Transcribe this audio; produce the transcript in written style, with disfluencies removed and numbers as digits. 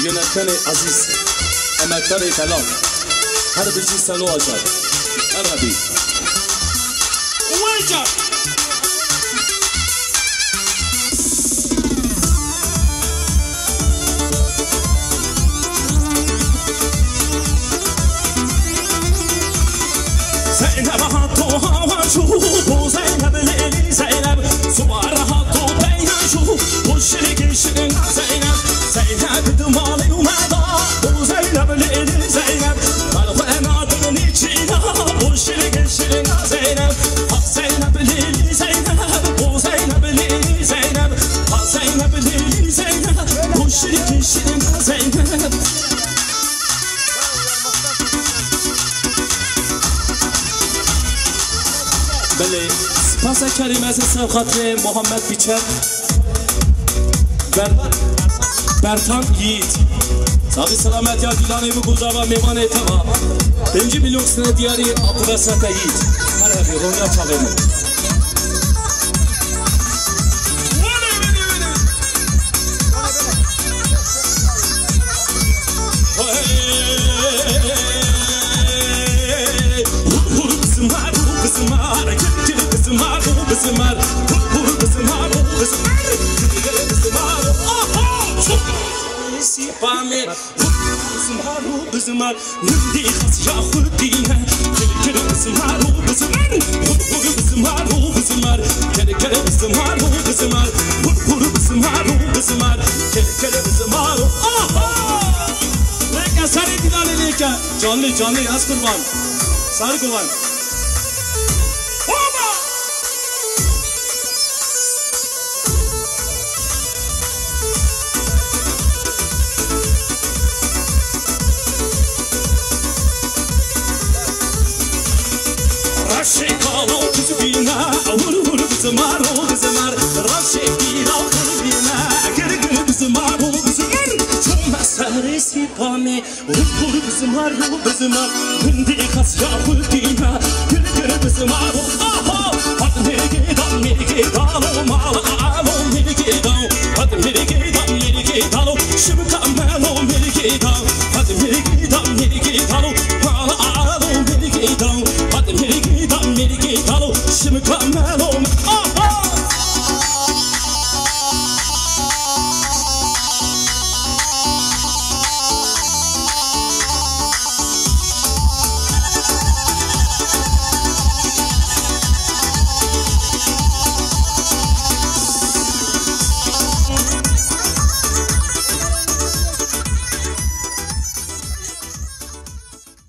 يونتن عزيز أمكتر كلام هر بيجي سلو أجر أرهبي ويجا زينب هاتوها وشوفوا زينب ليلي زينب صورها طوبيها شوفوا الشرق شرق زينب زينب دمالي ومدى وزينب ليلي زينب مالونا دمني تشينا والشرق شرق زينب زينب ليلي زينب وزينب ليلي زينب زينب ليلي زينب والشرق شرق زينب بله سپاس کریم از خاطر محمد بیچر برتان yiğit Sağlık selamet ya Gülhane bu Gulzava Meyman Etema 1 milyon sene diyarı Abdülesat yiğit Merhaba Ronya Çalemi بزمار ندي خاص ياخذ دينا كل بزمار وبزمار بزمار وبزمار كل بزمار وبزمار بزمار وبزمار كل بزمار لك ساري دلالي لك جانلي از قربان سار قربان Raşekalo kızbina, vur bızmar o bızmar. Raşekalo kızbina, gır bızmar o bızmar. Çömez sarısı pame, vur bızmar o bızmar. Hındi khas ya hıldina, gır bızmar o.